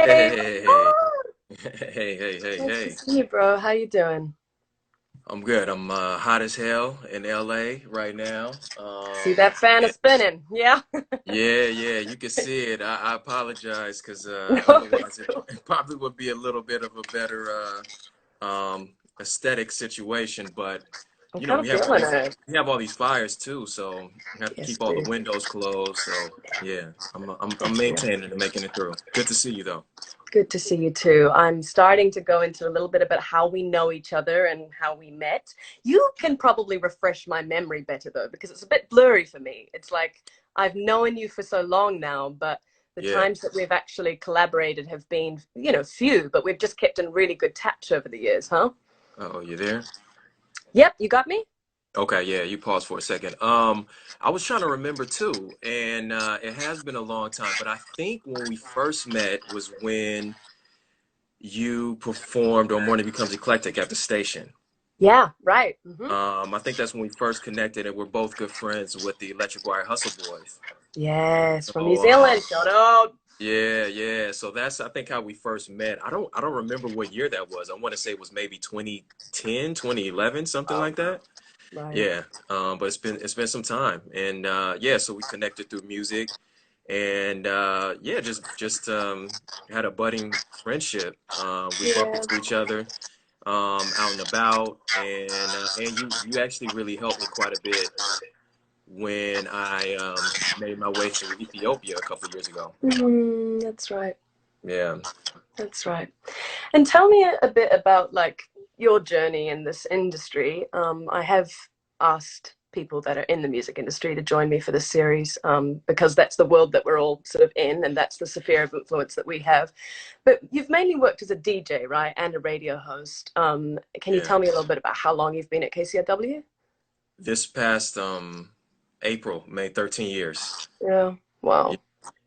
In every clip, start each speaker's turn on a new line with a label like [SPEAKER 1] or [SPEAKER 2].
[SPEAKER 1] Hey,
[SPEAKER 2] Nice to
[SPEAKER 1] hey.
[SPEAKER 2] see you, bro. How you doing?
[SPEAKER 1] I'm good. I'm hot as hell in LA right now.
[SPEAKER 2] See that fan
[SPEAKER 1] Yeah,
[SPEAKER 2] is spinning. Yeah.
[SPEAKER 1] yeah, you can see it. I apologize because
[SPEAKER 2] No,
[SPEAKER 1] otherwise
[SPEAKER 2] it's
[SPEAKER 1] it,
[SPEAKER 2] cool.
[SPEAKER 1] it probably would be a little bit of a better aesthetic situation. But
[SPEAKER 2] I'm
[SPEAKER 1] you know,
[SPEAKER 2] kind of feeling it.
[SPEAKER 1] we have all these fires too, so we have to
[SPEAKER 2] Yes,
[SPEAKER 1] keep all the
[SPEAKER 2] dude.
[SPEAKER 1] windows closed. So yeah, I'm
[SPEAKER 2] Definitely.
[SPEAKER 1] maintaining and making it through. Good to see you though.
[SPEAKER 2] Good to see you too. I'm starting to go into a little bit about how we know each other and how we met. You can probably refresh my memory better though, because it's a bit blurry for me. It's like I've known you for so long now, but the
[SPEAKER 1] Yeah.
[SPEAKER 2] times that we've actually collaborated have been, few, but we've just kept in really good touch over the years, huh?
[SPEAKER 1] Oh, you there?
[SPEAKER 2] Yep, you got me?
[SPEAKER 1] Okay, yeah, you paused for a second. I was trying to remember too, and it has been a long time, but I think when we first met was when you performed on Morning Becomes Eclectic at the station.
[SPEAKER 2] Yeah, right.
[SPEAKER 1] I think that's when we first connected, and we're both good friends with the Electric Wire Hustle Boys.
[SPEAKER 2] Yes, from New
[SPEAKER 1] So,
[SPEAKER 2] Zealand. Shout out.
[SPEAKER 1] yeah. So that's I think how we first met. I don't remember what year that was. I want to say it was maybe 2010, 2011, something
[SPEAKER 2] Wow.
[SPEAKER 1] like that.
[SPEAKER 2] Right.
[SPEAKER 1] Yeah, but it's been some time, and yeah, so we connected through music, and yeah, just had a budding friendship. We bump
[SPEAKER 2] Yeah.
[SPEAKER 1] into each other out and about, and you actually really helped me quite a bit when I made my way to Ethiopia a couple years ago.
[SPEAKER 2] That's right.
[SPEAKER 1] Yeah,
[SPEAKER 2] That's right. And tell me a bit about like your journey in this industry. I have asked people that are in the music industry to join me for this series because that's the world that we're all sort of in, and that's the sphere of influence that we have. But you've mainly worked as a DJ, right, and a radio host. Can you
[SPEAKER 1] yeah.
[SPEAKER 2] tell me a little bit about how long you've been at KCRW?
[SPEAKER 1] This past April made 13 years.
[SPEAKER 2] Yeah. Wow.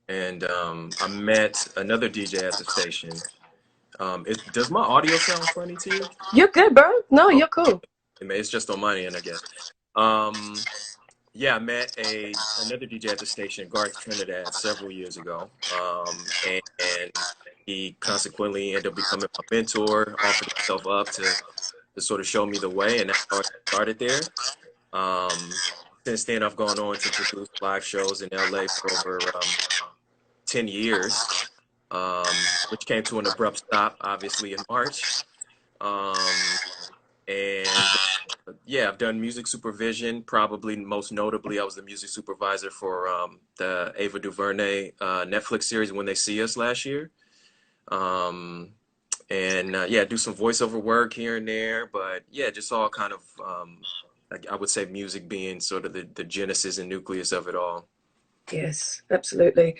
[SPEAKER 1] And I met another DJ at the station. Does my audio sound funny to you?
[SPEAKER 2] You're good, bro. No,
[SPEAKER 1] Oh,
[SPEAKER 2] you're cool.
[SPEAKER 1] it's just on my end, I guess. Um, yeah, I met a another DJ at the station, Garth Trinidad, several years ago, and he consequently ended up becoming my mentor, offered himself up to sort of show me the way, and that's how I started there. Um, since then, I've gone on to produce live shows in LA for over 10 years, which came to an abrupt stop, obviously, in March. Um, and yeah, I've done music supervision. Probably most notably, I was the music supervisor for the Ava DuVernay Netflix series When They See Us last year. Um, and yeah, do some voiceover work here and there, but yeah, just all kind of like I would say music being sort of the genesis and nucleus of it all.
[SPEAKER 2] Yes, absolutely.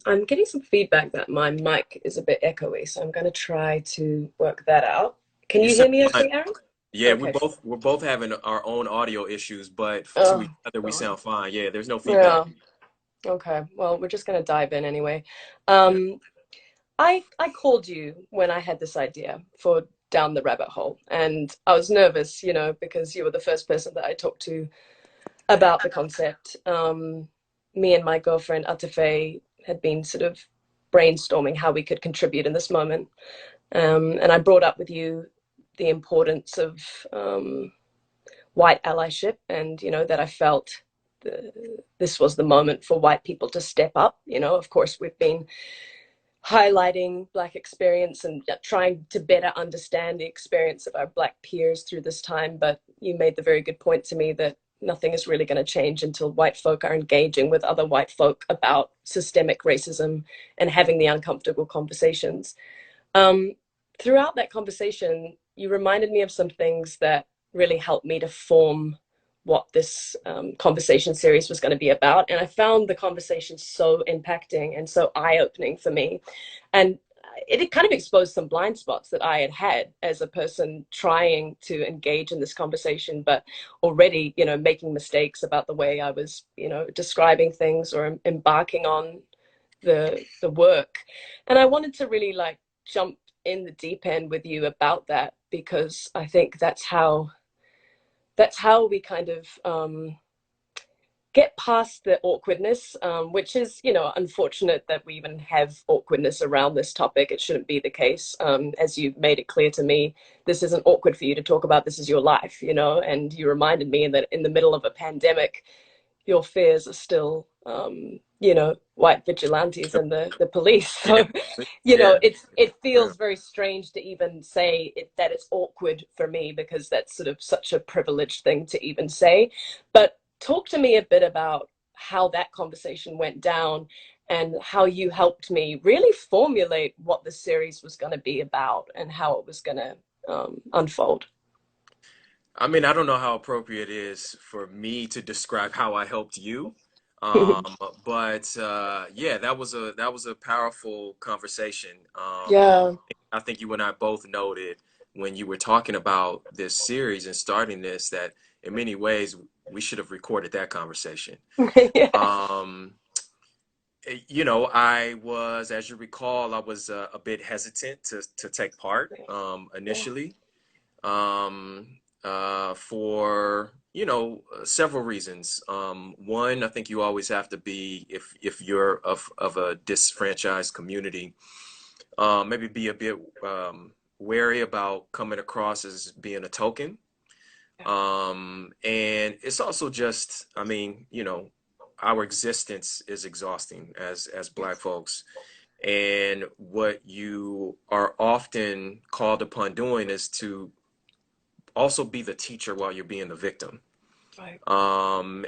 [SPEAKER 2] I'm getting some feedback that my mic is a bit echoey, so I'm going to try to work that out. Can
[SPEAKER 1] You
[SPEAKER 2] you
[SPEAKER 1] sound
[SPEAKER 2] hear me
[SPEAKER 1] fine.
[SPEAKER 2] okay, Aaron?
[SPEAKER 1] Yeah,
[SPEAKER 2] Okay.
[SPEAKER 1] we're both having our own audio issues, but to
[SPEAKER 2] Oh,
[SPEAKER 1] each other we
[SPEAKER 2] God.
[SPEAKER 1] sound fine. Yeah, there's no feedback.
[SPEAKER 2] Yeah. Okay. Well, we're just going to dive in anyway.
[SPEAKER 1] Yeah.
[SPEAKER 2] Um, I called you when I had this idea for Down the Rabbit Hole, and I was nervous, because you were the first person that I talked to about the concept. Me and my girlfriend Atafe had been sort of brainstorming how we could contribute in this moment, and I brought up with you the importance of white allyship, and that I felt this was the moment for white people to step up. Of course, we've been highlighting Black experience and trying to better understand the experience of our Black peers through this time. But you made the very good point to me that nothing is really going to change until white folk are engaging with other white folk about systemic racism and having the uncomfortable conversations. Um, Throughout that conversation, you reminded me of some things that really helped me to form what this conversation series was going to be about. And I found the conversation so impacting and so eye-opening for me. And it kind of exposed some blind spots that I had had as a person trying to engage in this conversation, but already, making mistakes about the way I was, describing things or embarking on the work. And I wanted to really like jump in the deep end with you about that, because I think that's how we kind of get past the awkwardness, which is, you know, unfortunate that we even have awkwardness around this topic. It shouldn't be the case. As you made it clear to me, this isn't awkward for you to talk about. This is your life, you know, and you reminded me that in the middle of a pandemic, your fears are still, you know, white vigilantes and the police.
[SPEAKER 1] Yeah,
[SPEAKER 2] So, you know,
[SPEAKER 1] yeah,
[SPEAKER 2] it
[SPEAKER 1] real.
[SPEAKER 2] feels very strange to even say that it's awkward for me, because that's sort of such a privileged thing to even say. But talk to me a bit about how that conversation went down and how you helped me really formulate what the series was going to be about and how it was going to unfold.
[SPEAKER 1] I mean, I don't know how appropriate it is for me to describe how I helped you. Um, but yeah, that was a powerful conversation.
[SPEAKER 2] Yeah.
[SPEAKER 1] I think you and I both noted when you were talking about this series and starting this that in many ways we should have recorded that conversation.
[SPEAKER 2] Yeah.
[SPEAKER 1] Um, you know, I was, as you recall, I was a bit hesitant to take part
[SPEAKER 2] Yeah.
[SPEAKER 1] initially, um, for several reasons. One, I think you always have to be, if you're of a disfranchised community, maybe be a bit wary about coming across as being a token. And it's also just, I mean, our existence is exhausting as Black
[SPEAKER 2] Yes.
[SPEAKER 1] folks. And what you are often called upon doing is to also be the teacher while you're being the victim.
[SPEAKER 2] Right.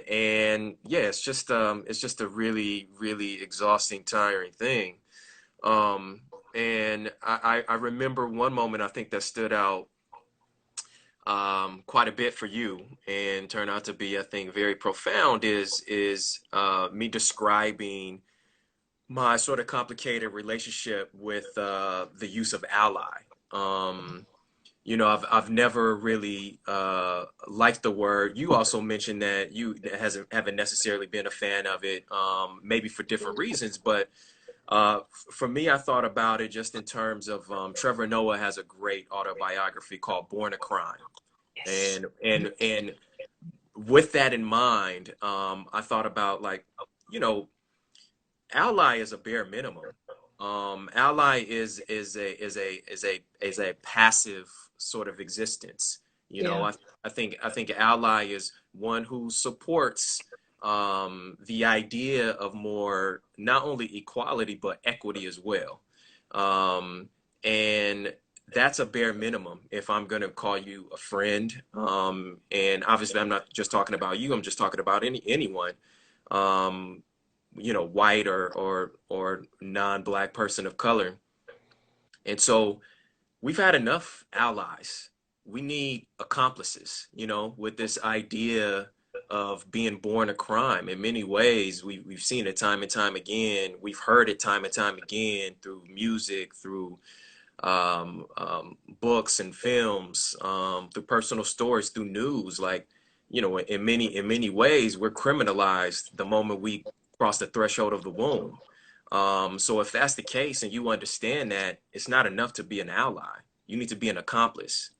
[SPEAKER 1] And yeah, it's just a really, really exhausting, tiring thing. Um, and I remember one moment I think that stood out quite a bit for you and turned out to be, I think, very profound is me describing my sort of complicated relationship with the use of ally. Um, I've never really liked the word. You also mentioned that you haven't necessarily been a fan of it, maybe for different reasons. But for me, I thought about it just in terms of Trevor Noah has a great autobiography called Born a Crime,
[SPEAKER 2] Yes.
[SPEAKER 1] and with that in mind, I thought about, like, you know, ally is a bare minimum. Ally is a passive sort of existence. You know,
[SPEAKER 2] Yeah.
[SPEAKER 1] I think ally is one who supports the idea of more, not only equality but equity as well. Um, and that's a bare minimum if I'm going to call you a friend. And obviously, I'm not just talking about you. I'm just talking about anyone. Um, white or non-black person of color. And so we've had enough allies. We need accomplices, with this idea of being born a crime. In many ways, we've seen it time and time again. We've heard it time and time again through music, through books and films, through personal stories, through news. Like, in many ways, we're criminalized the moment we cross the threshold of the womb. So if that's the case, and you understand that it's not enough to be an ally, you need to be an accomplice.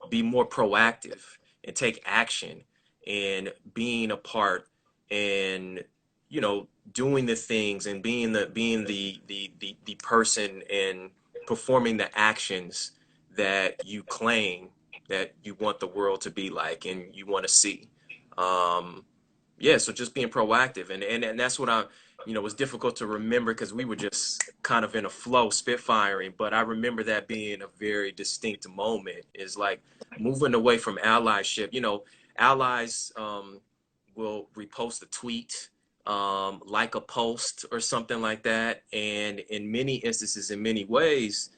[SPEAKER 1] Be more proactive and take action and being a part and doing the things and being the person and performing the actions that you claim that you want the world to be like and you want to see. Um, yeah, so just being proactive, and that's what it was difficult to remember because we were just kind of in a flow, spitfiring. But I remember that being a very distinct moment. Is like moving away from allyship. Allies will repost a tweet, like a post or something like that, and in many instances, in many ways,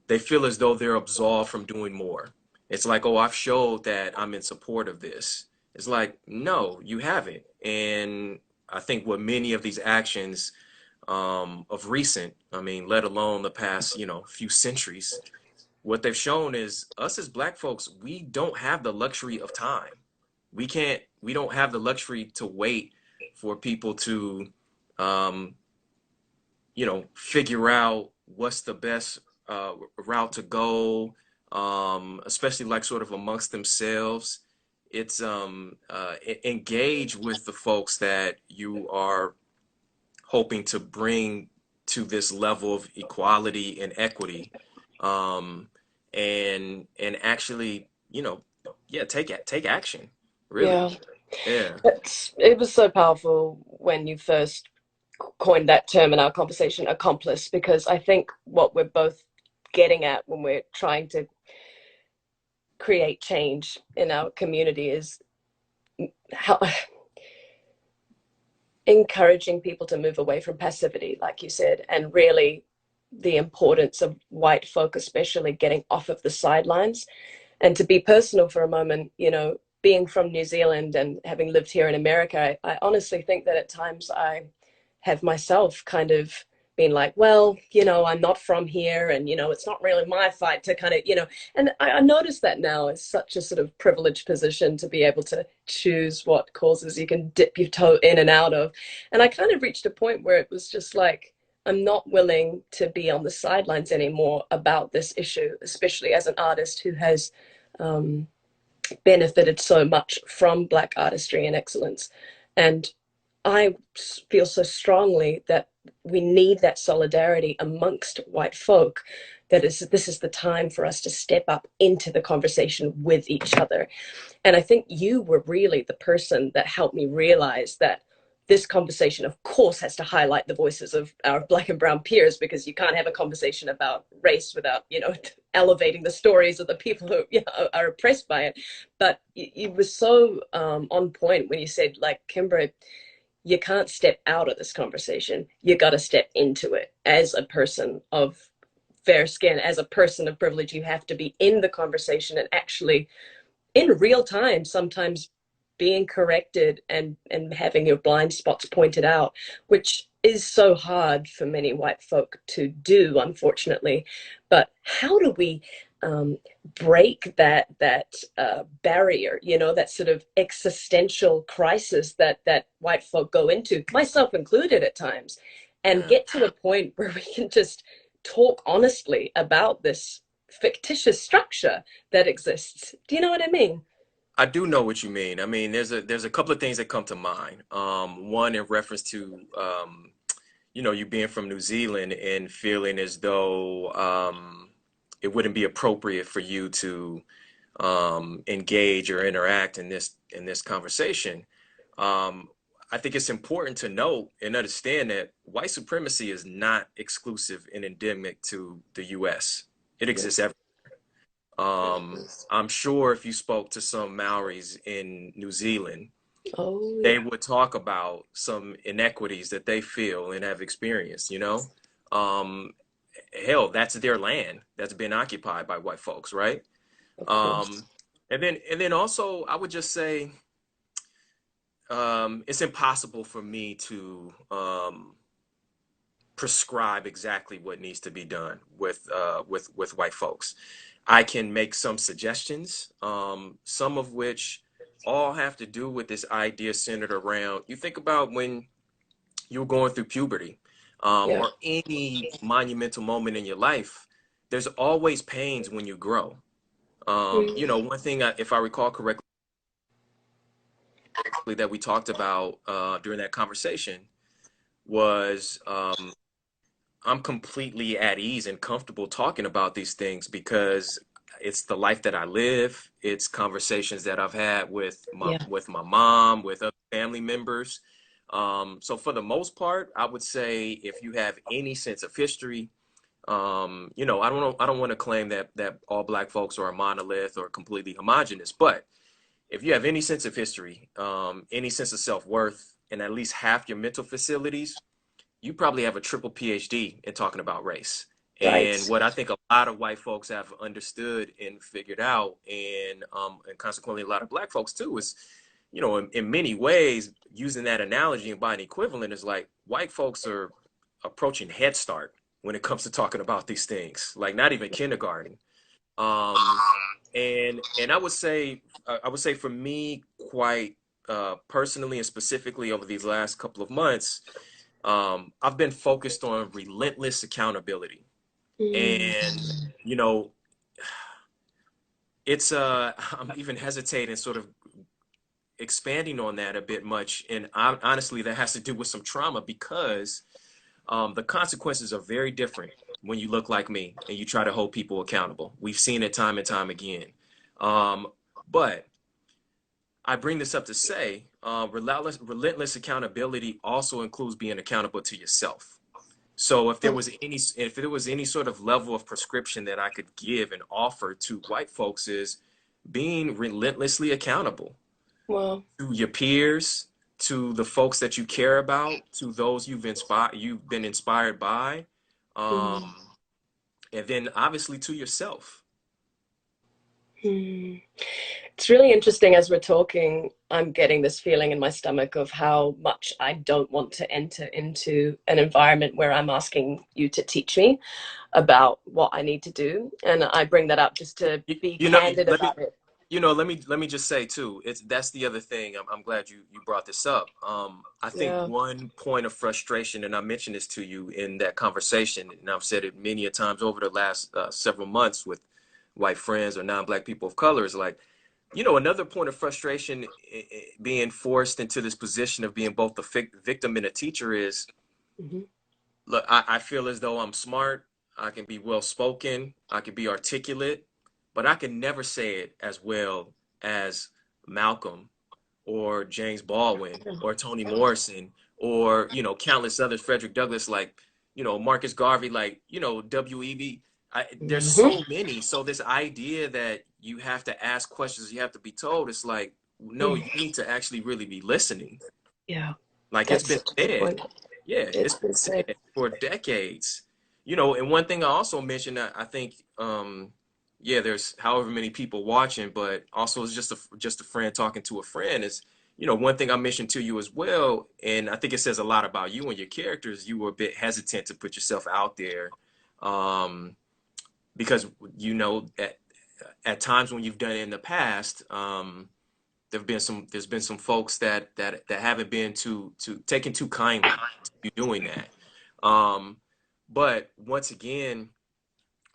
[SPEAKER 1] they feel as though they're absolved from doing more. It's like, oh, I've showed that I'm in support of this. It's like, no, you haven't. And I think what many of these actions of recent, I mean, let alone the past, few centuries, what they've shown is us as Black folks, we don't have the luxury of time. We don't have the luxury to wait for people to, um, figure out what's the best route to go, especially like sort of amongst themselves. engage with the folks that you are hoping to bring to this level of equality and equity, um, and actually, yeah, take action, really.
[SPEAKER 2] Yeah.
[SPEAKER 1] Yeah.
[SPEAKER 2] It was so powerful when you first coined that term in our conversation, accomplice, because I think what we're both getting at when we're trying to create change in our community is how encouraging people to move away from passivity, like you said, and really the importance of white folk, especially getting off of the sidelines. And to be personal for a moment, being from New Zealand and having lived here in America, I honestly think that at times I have myself kind of been like, well, I'm not from here, and it's not really my fight to kind of, and I notice that now it's such a sort of privileged position to be able to choose what causes you can dip your toe in and out of. And I kind of reached a point where it was just like, I'm not willing to be on the sidelines anymore about this issue, especially as an artist who has um, benefited so much from Black artistry and excellence. And I feel so strongly that we need that solidarity amongst white folk. This is the time for us to step up into the conversation with each other. And I think you were really the person that helped me realize that this conversation, of course, has to highlight the voices of our Black and brown peers, because you can't have a conversation about race without, elevating the stories of the people who are oppressed by it. But you were so on point when you said, like, Kimbra, you can't step out of this conversation. You got to step into it as a person of fair skin, as a person of privilege. You have to be in the conversation and actually in real time, sometimes being corrected and having your blind spots pointed out, which is so hard for many white folk to do, unfortunately. But how do we break that barrier, that sort of existential crisis that white folk go into, myself included at times, and
[SPEAKER 1] Yeah.
[SPEAKER 2] get to a point where we can just talk honestly about this fictitious structure that exists. Do you know what I mean?
[SPEAKER 1] I do know what you mean. I mean, there's a couple of things that come to mind. One in reference to you being from New Zealand and feeling as though it wouldn't be appropriate for you to engage or interact in this conversation. Um, I think it's important to note and understand that white supremacy is not exclusive and endemic to the U.S. It exists everywhere. I'm sure if you spoke to some Maoris in New Zealand,
[SPEAKER 2] Oh
[SPEAKER 1] they
[SPEAKER 2] yeah.
[SPEAKER 1] would talk about some inequities that they feel and have experienced, Um, hell, that's their land that's been occupied by white folks, right?
[SPEAKER 2] Of course.
[SPEAKER 1] Um, and then also I would just say it's impossible for me to prescribe exactly what needs to be done with white folks. I can make some suggestions, some of which all have to do with this idea centered around, you think about when you're going through puberty,
[SPEAKER 2] Yeah.
[SPEAKER 1] or any monumental moment in your life, there's always pains when you grow. One thing, if I recall correctly, that we talked about during that conversation was, I'm completely at ease and comfortable talking about these things because it's the life that I live. It's conversations that I've had with my
[SPEAKER 2] Yeah.
[SPEAKER 1] with my mom, with other family members. So for the most part, I would say if you have any sense of history, I don't want to claim that all Black folks are a monolith or completely homogenous, but if you have any sense of history, any sense of self-worth, and at least half your mental facilities, you probably have a triple PhD in talking about race. And
[SPEAKER 2] Right.
[SPEAKER 1] what I think a lot of white folks have understood and figured out, and consequently a lot of Black folks too, is, in many ways, using that analogy and by an equivalent, is like white folks are approaching Head Start when it comes to talking about these things, like not even kindergarten. Um, and I would say for me, quite personally and specifically over these last couple of months, I've been focused on relentless accountability.
[SPEAKER 2] Mm.
[SPEAKER 1] And, it's I'm even hesitating sort of expanding on that a bit much. And honestly, that has to do with some trauma because the consequences are very different when you look like me and you try to hold people accountable. We've seen it time and time again. But I bring this up to say relentless accountability also includes being accountable to yourself. So if there was any sort of level of prescription that I could give and offer to white folks is being relentlessly accountable
[SPEAKER 2] Well,
[SPEAKER 1] to your peers, to the folks that you care about, to those you've been inspired by,
[SPEAKER 2] mm,
[SPEAKER 1] and then obviously to yourself.
[SPEAKER 2] it's really interesting as we're talking. I'm getting this feeling in my stomach of how much I don't want to enter into an environment where I'm asking you to teach me about what I need to do. And I bring that up just to
[SPEAKER 1] You,
[SPEAKER 2] be
[SPEAKER 1] you know,
[SPEAKER 2] candid
[SPEAKER 1] let me
[SPEAKER 2] about it.
[SPEAKER 1] let me just say too. That's the other thing. I'm glad you brought this up. I think
[SPEAKER 2] Yeah.
[SPEAKER 1] one point of frustration, and I mentioned this to you in that conversation, and I've said it many a times over the last several months with white friends or non-black people of color, is like, another point of frustration being forced into this position of being both the victim and a teacher is,
[SPEAKER 2] Hmm.
[SPEAKER 1] look, I feel as though I'm smart, I can be well spoken, I can be articulate, but I can never say it as well as Malcolm or James Baldwin or Toni Morrison or, countless others, Frederick Douglass, like, Marcus Garvey, like, W.E.B. There's
[SPEAKER 2] Hmm.
[SPEAKER 1] so many. So this idea that you have to ask questions, you have to be told, it's like, no, you need to actually really be listening.
[SPEAKER 2] Yeah,
[SPEAKER 1] Like it's
[SPEAKER 2] that's
[SPEAKER 1] been
[SPEAKER 2] such a good
[SPEAKER 1] said.
[SPEAKER 2] point.
[SPEAKER 1] Yeah,
[SPEAKER 2] It's
[SPEAKER 1] it's been
[SPEAKER 2] been said.
[SPEAKER 1] said for decades. And one thing I also mentioned, I think, yeah, there's however many people watching, but also it's just a friend talking to a friend is, one thing I mentioned to you as well, and I think it says a lot about you and your characters. You were a bit hesitant to put yourself out there, um, because at times when you've done it in the past, there's been some folks that haven't been too taken too kindly to you doing that. Um, but once again,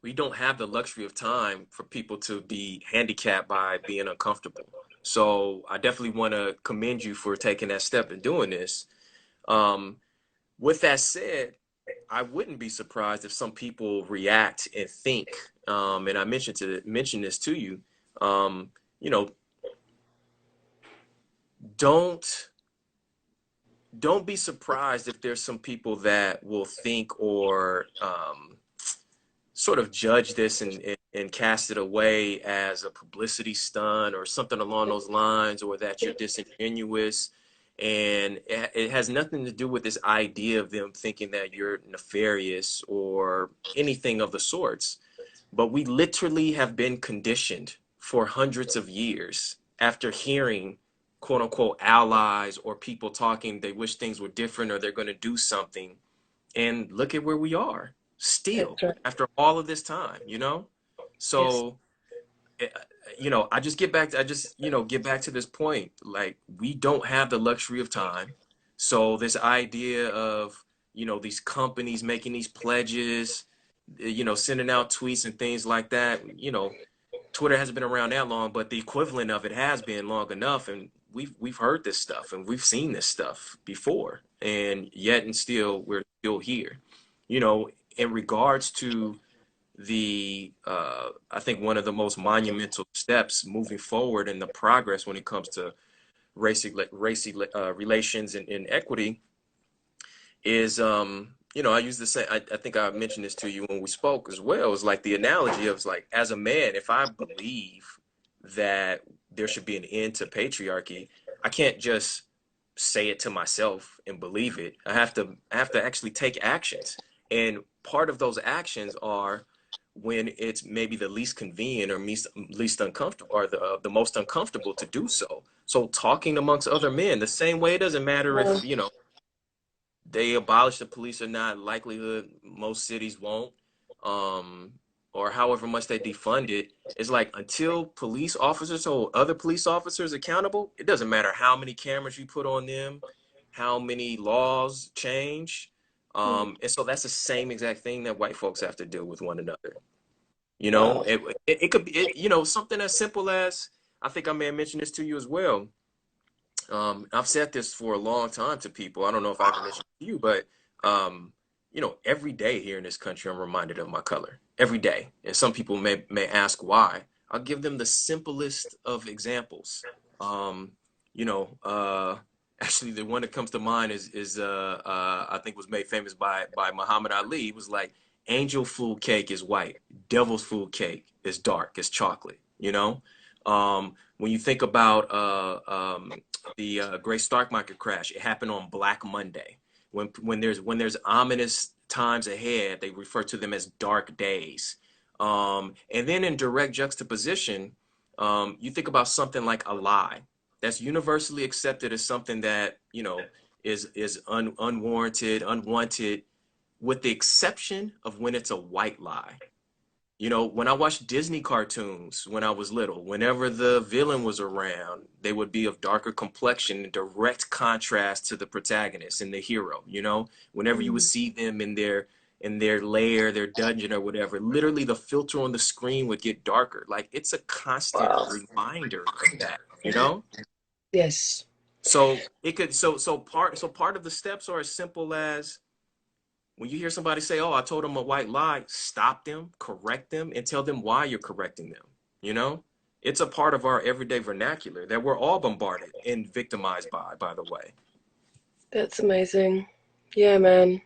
[SPEAKER 1] we don't have the luxury of time for people to be handicapped by being uncomfortable. So I definitely want to commend you for taking that step and doing this. Um, with that said, I wouldn't be surprised if some people react and think, and I mentioned this to you, um, you know, don't don't be surprised if there's some people that will think or sort of judge this and cast it away as a publicity stunt or something along those lines, or that you're disingenuous. And it has nothing to do with this idea of them thinking that you're nefarious or anything of the sorts. But we literally have been conditioned for hundreds of years after hearing quote unquote allies or people talking they wish things were different or they're going to do something, and look at where we are still
[SPEAKER 2] That's right.
[SPEAKER 1] after all of this time.
[SPEAKER 2] Yes.
[SPEAKER 1] So eh, I just get back to this point, like we don't have the luxury of time. So this idea of these companies making these pledges, sending out tweets and things like that, Twitter hasn't been around that long, but the equivalent of it has been long enough, and we've heard this stuff and we've seen this stuff before, and yet and still we're still here. In regards to I think one of the most monumental steps moving forward in the progress when it comes to racy relations and equity is I use the same. I think I mentioned this to you when we spoke as well. It's like the analogy of, like, as a man, if I believe that there should be an end to patriarchy, I can't just say it to myself and believe it. I have to actually take actions. And part of those actions are when it's maybe the least convenient or least uncomfortable, or the most uncomfortable to do so. So talking amongst other men, the same way, it doesn't matter if,
[SPEAKER 2] Well,
[SPEAKER 1] they abolish the police or not. Likelihood most cities won't, um, or however much they defund it. It's like, until police officers hold other police officers accountable, it doesn't matter how many cameras you put on them, how many laws change. And so that's the same exact thing that white folks have to do with one another.
[SPEAKER 2] well,
[SPEAKER 1] It could be something as simple as, I think I may have mentioned this to you as well. I've said this for a long time to people. I don't know if I ever mentioned it to you, but you know, every day here in this country, I'm reminded of my color every day. And some people may ask why. I'll give them the simplest of examples. Um, you know, actually, the one that comes to mind is I think was made famous by Muhammad Ali. It was like angel food cake is white, devil's food cake is dark, is chocolate. You know, when you think about the Great Stock Market crash, it happened on Black Monday. When there's ominous times ahead, they refer to them as dark days. And then in direct juxtaposition, you think about something like a lie that's universally accepted as something that is unwarranted, unwanted, with the exception of when it's a white lie. You know, when I watched Disney cartoons when I was little, whenever the villain was around, they would be of darker complexion in direct contrast to the protagonist and the hero, you know? Whenever you would
[SPEAKER 2] Mm.
[SPEAKER 1] see them in their lair, their dungeon or whatever, literally the filter on the screen would get darker. Like it's a constant
[SPEAKER 2] Wow.
[SPEAKER 1] reminder of that, you know?
[SPEAKER 2] Yes.
[SPEAKER 1] So it could so part of the steps are as simple as when you hear somebody say, "Oh, I told them a white lie," stop them, correct them, and tell them why you're correcting them. You know, it's a part of our everyday vernacular that we're all bombarded and victimized by the way.
[SPEAKER 2] That's amazing. Yeah, man.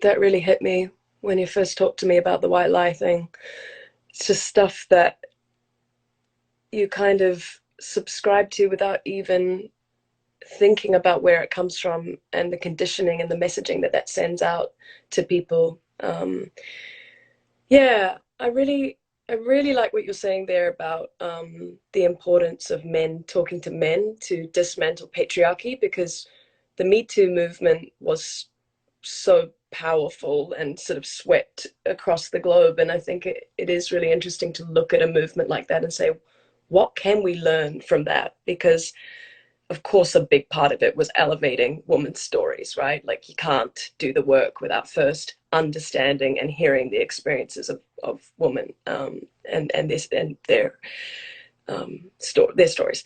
[SPEAKER 2] That really hit me when you first talked to me about the white lie thing. It's just stuff that you kind of subscribe to without even thinking about where it comes from and the conditioning and the messaging that that sends out to people. Yeah, I really like what you're saying there about the importance of men talking to men to dismantle patriarchy, because the Me Too movement was so powerful and sort of swept across the globe. And I think it is really interesting to look at a movement like that and say, what can we learn from that? Because of course, a big part of it was elevating women's stories, right? Like you can't do the work without first understanding and hearing the experiences of women, and this and their stories.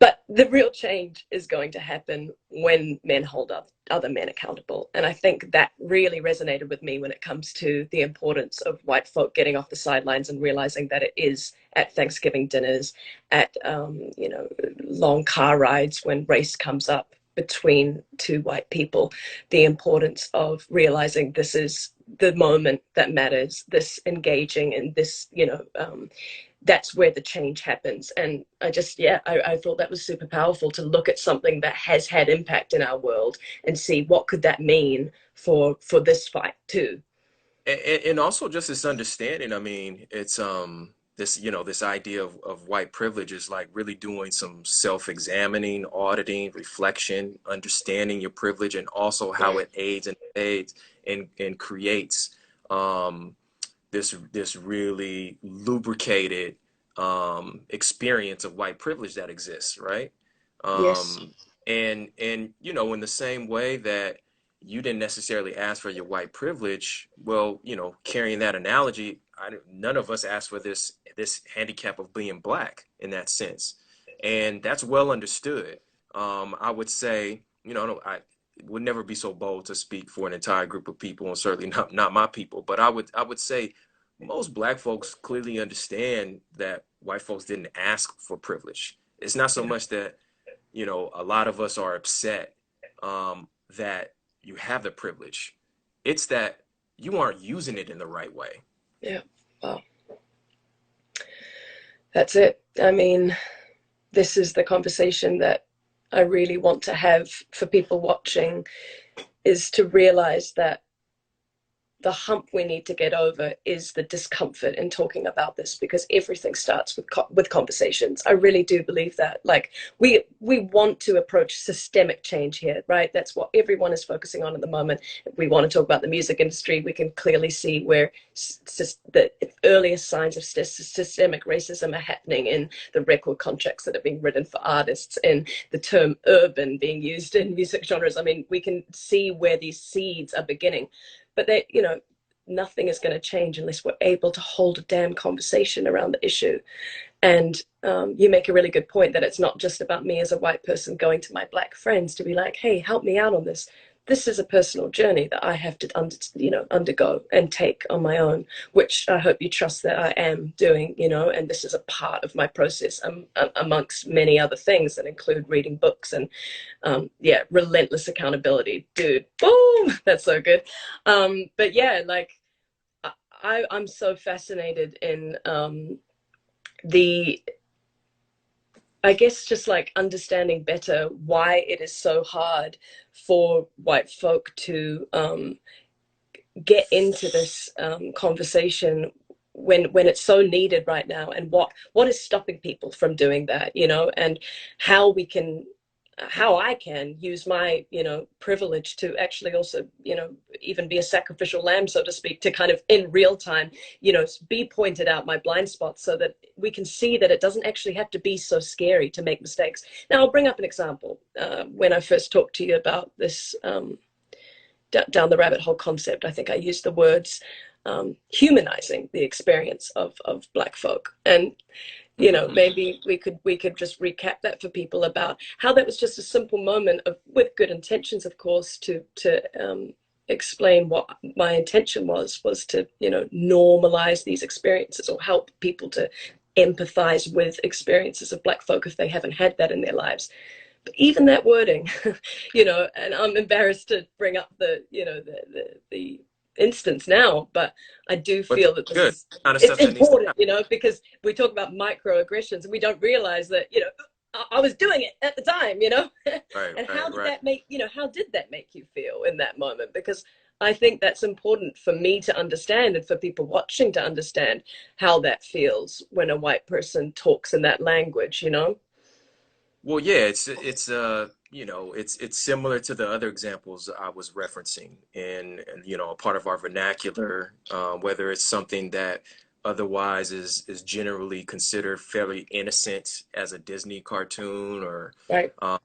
[SPEAKER 2] But the real change is going to happen when men hold up other men accountable. And I think that really resonated with me when it comes to the importance of white folk getting off the sidelines and realizing that it is at Thanksgiving dinners, at long car rides when race comes up between two white people, the importance of realizing this is the moment that matters, this engaging in this, that's where the change happens. And I thought that was super powerful to look at something that has had impact in our world and see what could that mean for this fight too.
[SPEAKER 1] And also just this understanding. I mean, it's this idea of white privilege is like really doing some self-examining, auditing, reflection, understanding your privilege, and also how it aids and creates um, this really lubricated experience of white privilege that exists, right?
[SPEAKER 2] Yes.
[SPEAKER 1] Um, and in the same way that you didn't necessarily ask for your white privilege, well, carrying that analogy, none of us asked for this handicap of being black in that sense, and that's well understood. I would say, I would never be so bold to speak for an entire group of people, and certainly not my people, but I would say most black folks clearly understand that white folks didn't ask for privilege. It's not so
[SPEAKER 2] Yeah.
[SPEAKER 1] much that, a lot of us are upset that you have the privilege. It's that you aren't using it in the right way.
[SPEAKER 2] Yeah. Well, that's it. I mean, this is the conversation that I really want to have for people watching, is to realize that the hump we need to get over is the discomfort in talking about this, because everything starts with conversations. I really do believe that. Like we want to approach systemic change here, right? That's what everyone is focusing on at the moment. If we want to talk about the music industry, we can clearly see where the earliest signs of systemic racism are happening in the record contracts that are being written for artists, in the term urban being used in music genres. I mean, we can see where these seeds are beginning, but nothing is going to change unless we're able to hold a damn conversation around the issue. And you make a really good point that it's not just about me as a white person going to my black friends to be like, hey, help me out on this. This is a personal journey that I have to undergo and take on my own, which I hope you trust that I am doing, and this is a part of my process, amongst many other things that include reading books and relentless accountability, dude. Boom, that's so good. But yeah, like I'm so fascinated in I guess just like understanding better why it is so hard for white folk to get into this conversation when it's so needed right now, and what is stopping people from doing that, and how I can use my, privilege to actually also, even be a sacrificial lamb, so to speak, to kind of in real time, be pointed out my blind spots so that we can see that it doesn't actually have to be so scary to make mistakes. Now, I'll bring up an example. When I first talked to you about this down the rabbit hole concept, I think I used the words humanizing the experience of Black folk. And maybe we could just recap that for people about how that was just a simple moment of, with good intentions, of course, to explain what my intention was to, normalize these experiences or help people to empathize with experiences of Black folk if they haven't had that in their lives. But even that wording, and I'm embarrassed to bring up the instance now, but I do feel that this is it's important, because we talk about microaggressions and we don't realize that, I was doing it at the time, and how did that make, how did that make you feel in that moment? Because I think that's important for me to understand and for people watching to understand how that feels when a white person talks in that language,
[SPEAKER 1] Well, yeah, it's it's similar to the other examples I was referencing, and a part of our vernacular, whether it's something that otherwise is generally considered fairly innocent as a Disney cartoon, or
[SPEAKER 2] Right.
[SPEAKER 1] a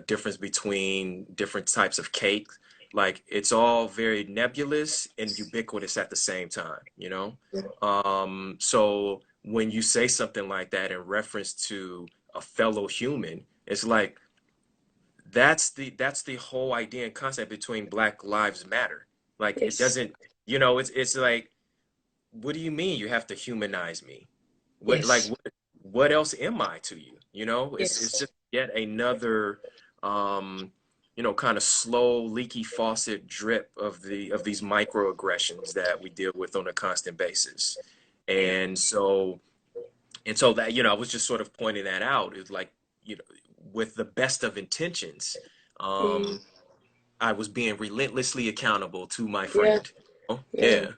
[SPEAKER 1] difference between different types of cake. Like, it's all very nebulous and ubiquitous at the same time. So when you say something like that in reference to a fellow human, it's like that's the whole idea and concept between Black Lives Matter. Like, it
[SPEAKER 2] Yes.
[SPEAKER 1] doesn't, it's like, what do you mean you have to humanize me? What, like,
[SPEAKER 2] Yes.
[SPEAKER 1] what else am I to you? It's
[SPEAKER 2] Yes.
[SPEAKER 1] just yet another kind of slow, leaky faucet drip of these microaggressions that we deal with on a constant basis. And so that, I was just sort of pointing that out. It's like, with the best of intentions,
[SPEAKER 2] Mm.
[SPEAKER 1] um, I was being relentlessly accountable to my
[SPEAKER 2] Yeah.
[SPEAKER 1] friend. Oh,
[SPEAKER 2] Yeah.
[SPEAKER 1] yeah.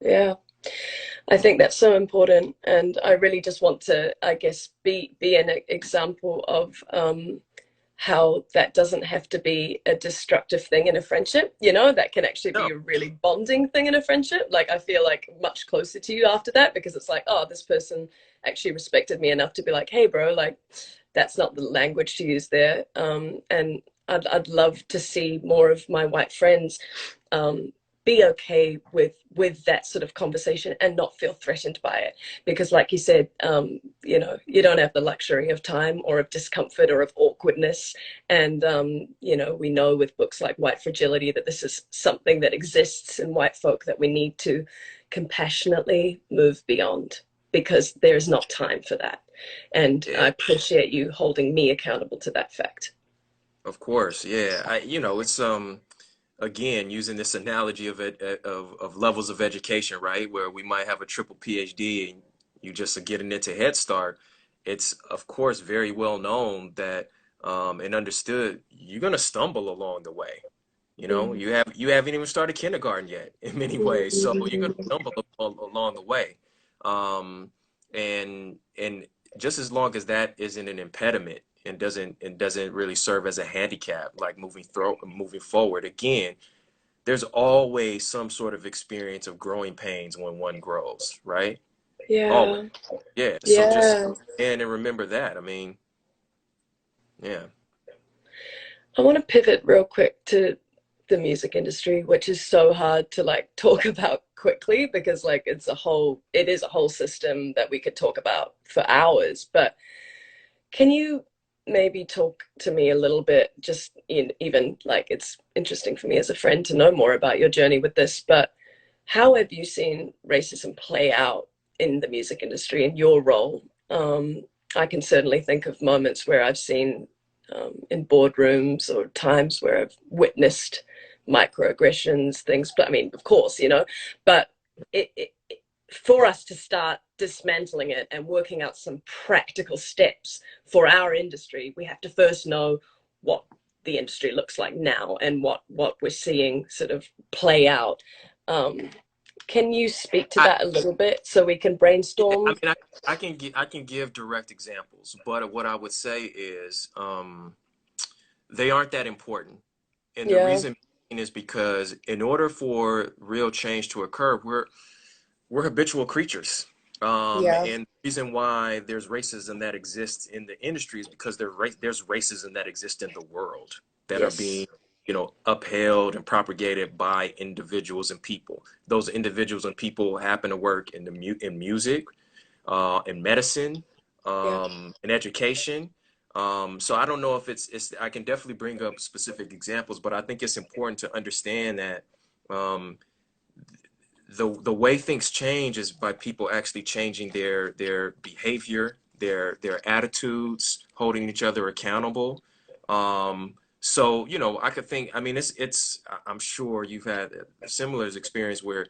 [SPEAKER 2] Yeah. I think that's so important, and I really just want to, I guess, be an example of how that doesn't have to be a destructive thing in a friendship. That can actually be
[SPEAKER 1] No.
[SPEAKER 2] a really bonding thing in a friendship. Like, I feel like much closer to you after that, because it's like, oh, this person actually respected me enough to be like, hey, bro, like, that's not the language to use there. And I'd love to see more of my white friends um, be okay with that sort of conversation and not feel threatened by it, because like you said, you don't have the luxury of time or of discomfort or of awkwardness. And we know with books like White Fragility that this is something that exists in white folk that we need to compassionately move beyond, because there's not time for that. And I
[SPEAKER 1] Yeah.
[SPEAKER 2] appreciate you holding me accountable to that fact.
[SPEAKER 1] Of course, yeah. It's again, using this analogy of it of levels of education, right? Where we might have a triple PhD and you just are getting into Head Start. It's of course very well known that and understood you're gonna stumble along the way.
[SPEAKER 2] Mm.
[SPEAKER 1] You haven't even started kindergarten yet in many ways, so you're gonna stumble along the way. Um, and just as long as that isn't an impediment and doesn't really serve as a handicap, like moving forward, again, there's always some sort of experience of growing pains when one grows, right? Always.
[SPEAKER 2] Yeah.
[SPEAKER 1] Yeah. So just
[SPEAKER 2] Yeah.
[SPEAKER 1] and remember that. I mean, yeah.
[SPEAKER 2] I want to pivot real quick to the music industry, which is so hard to like talk about quickly because like it is a whole system that we could talk about for hours. But can you maybe talk to me a little bit, just even like it's interesting for me as a friend to know more about your journey with this, but how have you seen racism play out in the music industry in your role? I can certainly think of moments where I've seen in boardrooms or times where I've witnessed microaggressions, things. But I mean, of course, but for us to start dismantling it and working out some practical steps for our industry, we have to first know what the industry looks like now and what we're seeing sort of play out. Can you speak to that a little bit so we can brainstorm?
[SPEAKER 1] I mean, I can give direct examples, but what I would say is they aren't that important. And the
[SPEAKER 2] Yeah,
[SPEAKER 1] reason is because in order for real change to occur, we're habitual creatures.
[SPEAKER 2] yeah,
[SPEAKER 1] And the reason why there's racism that exists in the industry is because there's racism that exists in the world that are
[SPEAKER 2] yes,
[SPEAKER 1] being, upheld and propagated by individuals and people. Those individuals and people happen to work in in music, in medicine,
[SPEAKER 2] yeah,
[SPEAKER 1] in education. So I don't know if I can definitely bring up specific examples, but I think it's important to understand that um, the way things change is by people actually changing their behavior, their attitudes, holding each other accountable. So I could think. I mean, I'm sure you've had a similar experience where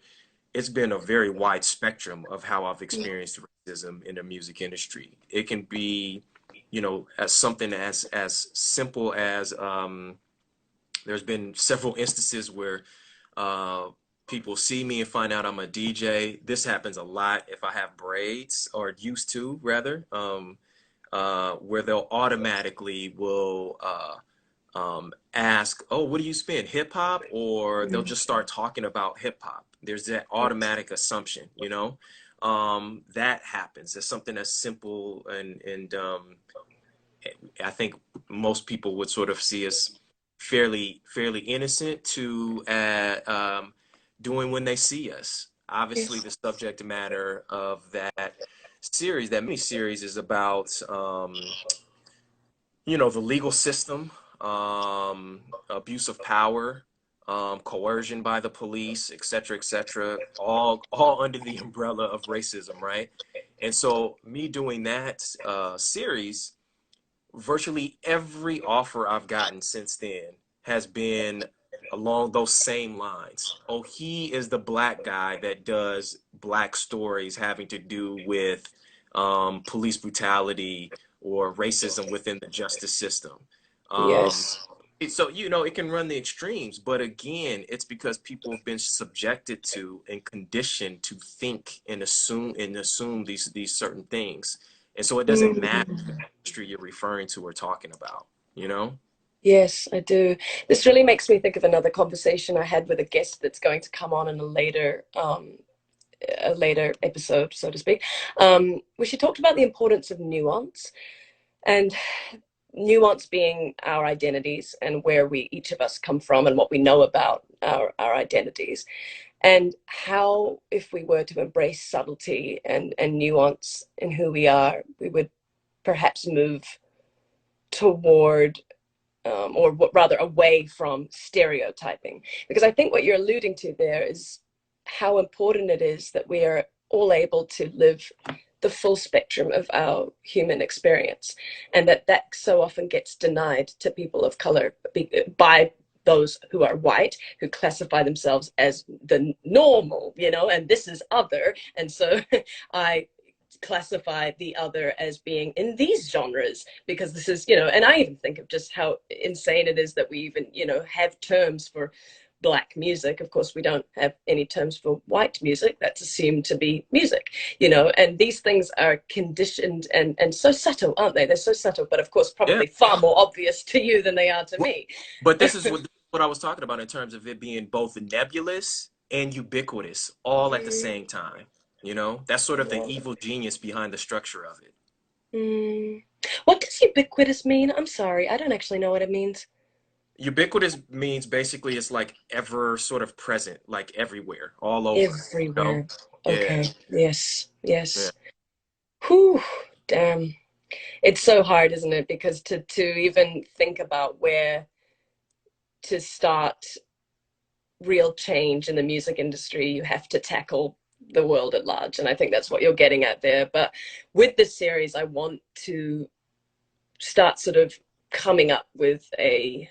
[SPEAKER 1] it's been a very wide spectrum of how I've experienced racism in the music industry. It can be, as something as simple as there's been several instances where uh, people see me and find out I'm a DJ. This happens a lot if I have braids, or used to rather, where they'll automatically will ask, "Oh, what do you spin? Hip hop?" Or they'll just start talking about hip hop. There's that automatic assumption, that happens. It's something that's simple, and I think most people would sort of see us fairly innocent to doing when they see us. Obviously,
[SPEAKER 2] yes,
[SPEAKER 1] the subject matter of that mini series, is about the legal system, abuse of power, coercion by the police, et cetera, all under the umbrella of racism, right? And so, me doing that series, virtually every offer I've gotten since then has been along those same lines. Oh, he is the black guy that does black stories having to do with police brutality or racism within the justice system. Um,
[SPEAKER 2] yes,
[SPEAKER 1] so it can run the extremes, but again, it's because people have been subjected to and conditioned to think and assume these certain things, and so it doesn't matter industry you're referring to or talking about, you know?
[SPEAKER 2] yes, I do. This really makes me think of another conversation I had with a guest that's going to come on in a later episode, so to speak, where she talked about the importance of nuance, and nuance being our identities and where we each of us come from and what we know about our identities, and how if we were to embrace subtlety and nuance in who we are, we would perhaps move toward or rather away from stereotyping. Because I think what you're alluding to there is how important it is that we are all able to live the full spectrum of our human experience, and that so often gets denied to people of color by those who are white, who classify themselves as the normal, and this is other. And so I classify the other as being in these genres because this is, and I even think of just how insane it is that we even, have terms for black music. Of course, we don't have any terms for white music. That's assumed to be music, and these things are conditioned and so subtle, aren't they? They're so subtle, but of course,
[SPEAKER 1] Yeah.
[SPEAKER 2] probably far more obvious to you than they are to
[SPEAKER 1] Well,
[SPEAKER 2] me.
[SPEAKER 1] but this is what I was talking about in terms of it being both nebulous and ubiquitous all at the same time. That's sort of the evil genius behind the structure of it.
[SPEAKER 2] Mm. What does ubiquitous mean? I'm sorry, I don't actually know what it means.
[SPEAKER 1] Ubiquitous means basically it's like ever sort of present, like everywhere, all over. You know?
[SPEAKER 2] Everywhere.
[SPEAKER 1] Yeah,
[SPEAKER 2] Okay. Yes.
[SPEAKER 1] yeah,
[SPEAKER 2] Yes. Whew. Damn. It's so hard, isn't it? Because to even think about where to start real change in the music industry, you have to tackle the world at large. And I think that's what you're getting at there. But with this series, I want to start sort of coming up with a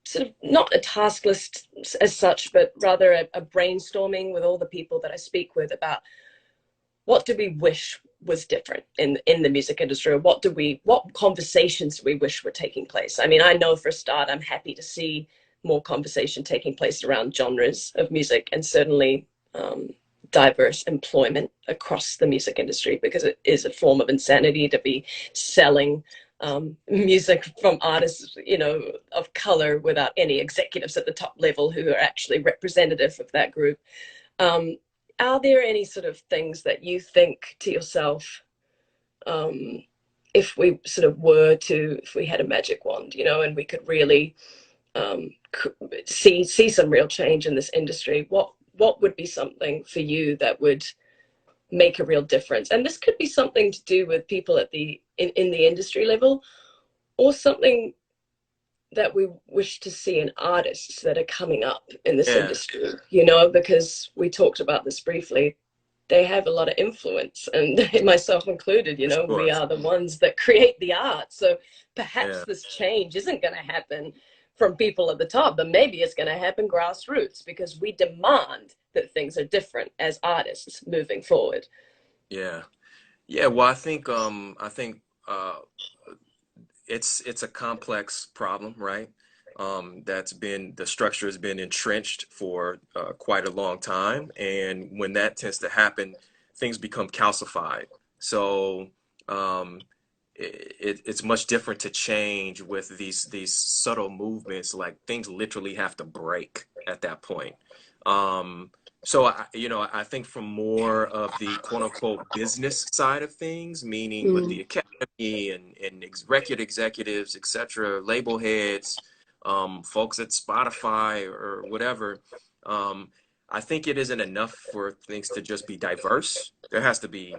[SPEAKER 2] sort of not a task list as such, but rather a brainstorming with all the people that I speak with about what do we wish was different in the music industry, or what conversations do we wish were taking place. I mean, I know for a start I'm happy to see more conversation taking place around genres of music, and certainly diverse employment across the music industry, because it is a form of insanity to be selling music from artists, you know, of color without any executives at the top level who are actually representative of that group. um, are there any sort of things that you think to yourself, um, if we sort of were to, if we had a magic wand, you know, and we could really um, see some real change in this industry, what would be something for you that would make a real difference? And this could be something to do with people at the in the industry level, or something that we wish to see in artists that are coming up in this
[SPEAKER 1] yeah.
[SPEAKER 2] industry, you know, because we talked about this briefly. They have a lot of influence, and myself included, you know, we
[SPEAKER 1] Sure.
[SPEAKER 2] are the ones that create the art. So perhaps
[SPEAKER 1] Yeah,
[SPEAKER 2] this change isn't going to happen from people at the top, but maybe it's going to happen grassroots, because we demand that things are different as artists moving forward.
[SPEAKER 1] yeah, yeah. Well, I think it's a complex problem, right? That's been the structure has been entrenched for quite a long time, and when that tends to happen, things become calcified. So um, it's much different to change with these subtle movements. Like things literally have to break at that point. So I think from more of the quote unquote business side of things, meaning with
[SPEAKER 2] Mm.
[SPEAKER 1] the academy and record executives, etc., label heads, folks at Spotify or whatever, um, I think it isn't enough for things to just be diverse. There has to be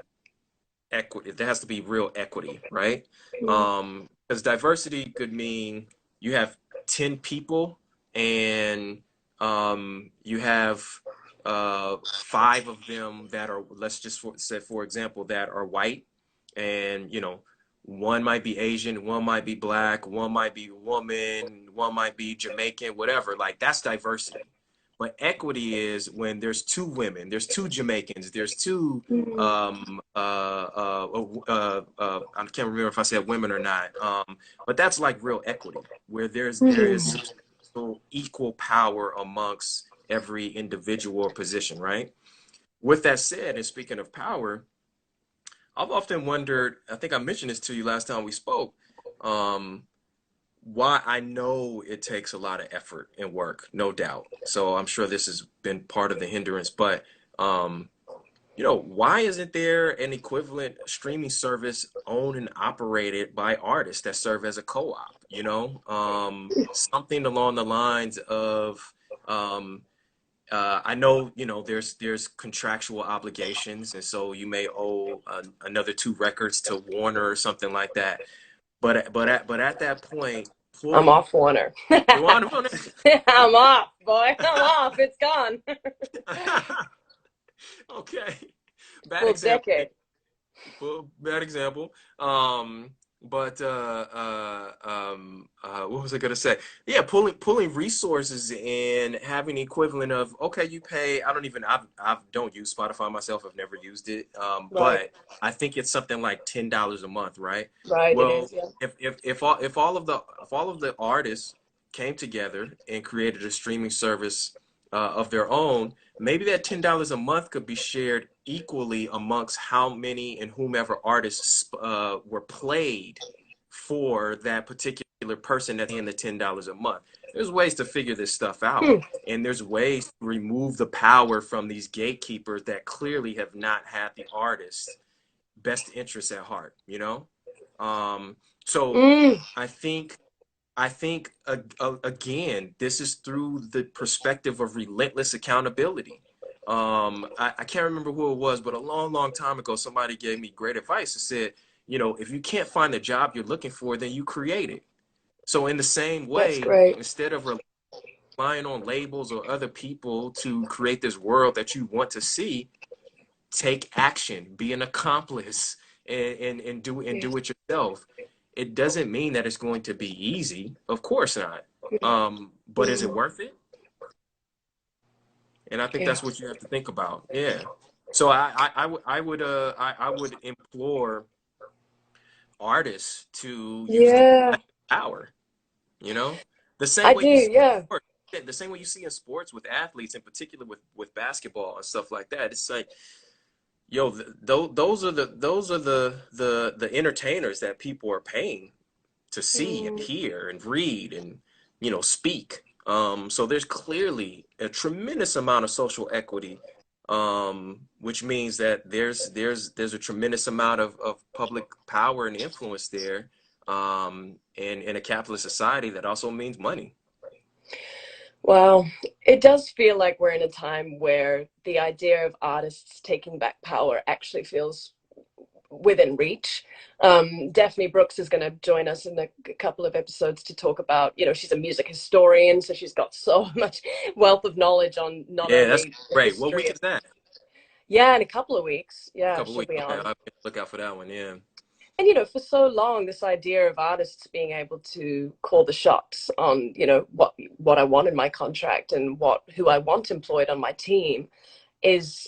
[SPEAKER 1] equity. There has to be real equity, right?
[SPEAKER 2] Mm.
[SPEAKER 1] Because diversity could mean you have 10 people and you have five of them that are, let's just say, for example, that are white, and one might be Asian, one might be black, one might be a woman, one might be Jamaican, whatever. Like that's diversity. But equity is when there's two women, there's two Jamaicans, there's two
[SPEAKER 2] Mm.
[SPEAKER 1] I can't remember if I said women or not. But that's like real equity, where there is
[SPEAKER 2] Mm.
[SPEAKER 1] substantial equal power amongst every individual or position, right? With that said, and speaking of power, I've often wondered, I think I mentioned this to you last time we spoke, um, why I know it takes a lot of effort and work, no doubt. So I'm sure this has been part of the hindrance, but um, why isn't there an equivalent streaming service owned and operated by artists that serve as a co-op? Something along the lines of, um, I know, there's contractual obligations, and so you may owe another two records to Warner or something like that. But at that point,
[SPEAKER 2] I'm
[SPEAKER 1] pulling
[SPEAKER 2] off, Warner.
[SPEAKER 1] you on
[SPEAKER 2] I'm off, boy. I'm off. It's gone.
[SPEAKER 1] okay, bad
[SPEAKER 2] Full
[SPEAKER 1] example.
[SPEAKER 2] decade.
[SPEAKER 1] Well, bad example. But what was I gonna say? Yeah, pulling resources and having equivalent of, okay, you pay. I don't use Spotify myself. I've never used it.
[SPEAKER 2] Right.
[SPEAKER 1] But I think it's something like $10 a month, right?
[SPEAKER 2] Right. It
[SPEAKER 1] Well,
[SPEAKER 2] is. Yeah.
[SPEAKER 1] if all of the artists came together and created a streaming service of their own, maybe that $10 a month could be shared equally amongst how many and whomever artists were played for that particular person that's paying the $10 a month. There's ways to figure this stuff out,
[SPEAKER 2] Hmm.
[SPEAKER 1] and there's ways to remove the power from these gatekeepers that clearly have not had the artist's best interests at heart, you know? So
[SPEAKER 2] Mm.
[SPEAKER 1] I think I think again, this is through the perspective of relentless accountability. I can't remember who it was, but a long, long time ago, somebody gave me great advice. It said, you know, if you can't find the job you're looking for, then you create it. So in the same
[SPEAKER 2] That's
[SPEAKER 1] way,
[SPEAKER 2] great.
[SPEAKER 1] instead of relying on labels or other people to create this world that you want to see, take action, be an accomplice, and
[SPEAKER 2] Yeah.
[SPEAKER 1] do it yourself. It doesn't mean that it's going to be easy. Of course not. But is it
[SPEAKER 2] Mm,
[SPEAKER 1] worth it? And I think
[SPEAKER 2] yeah.
[SPEAKER 1] that's what you have to think about. Yeah. So I would implore artists to use the
[SPEAKER 2] Yeah,
[SPEAKER 1] power, you know? The same
[SPEAKER 2] I
[SPEAKER 1] way
[SPEAKER 2] do.
[SPEAKER 1] you see in
[SPEAKER 2] Yeah.
[SPEAKER 1] sports. Yeah, the same way you see in sports with athletes, in particular with basketball and stuff like that. It's like, yo, those are the entertainers that people are paying to see and
[SPEAKER 2] Mm,
[SPEAKER 1] hear and read and speak. So there's clearly a tremendous amount of social equity, which means that there's a tremendous amount of public power and influence there, in a capitalist society that also means money.
[SPEAKER 2] well, it does feel like we're in a time where the idea of artists taking back power actually feels within reach. Daphne Brooks is going to join us in a couple of episodes to talk about, she's a music historian, so she's got so much wealth of knowledge on not
[SPEAKER 1] Yeah, that's
[SPEAKER 2] only the
[SPEAKER 1] great. What
[SPEAKER 2] history
[SPEAKER 1] week
[SPEAKER 2] of,
[SPEAKER 1] is that?
[SPEAKER 2] yeah, in a couple of weeks.
[SPEAKER 1] A
[SPEAKER 2] Yeah,
[SPEAKER 1] couple
[SPEAKER 2] she'll
[SPEAKER 1] weeks.
[SPEAKER 2] be
[SPEAKER 1] Okay,
[SPEAKER 2] on.
[SPEAKER 1] I'll look out for that one. Yeah.
[SPEAKER 2] And for so long, this idea of artists being able to call the shots on, what I want in my contract and who I want employed on my team is,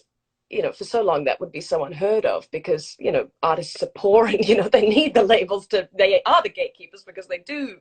[SPEAKER 2] for so long that would be so unheard of because, artists are poor and, they need the labels they are the gatekeepers because they do,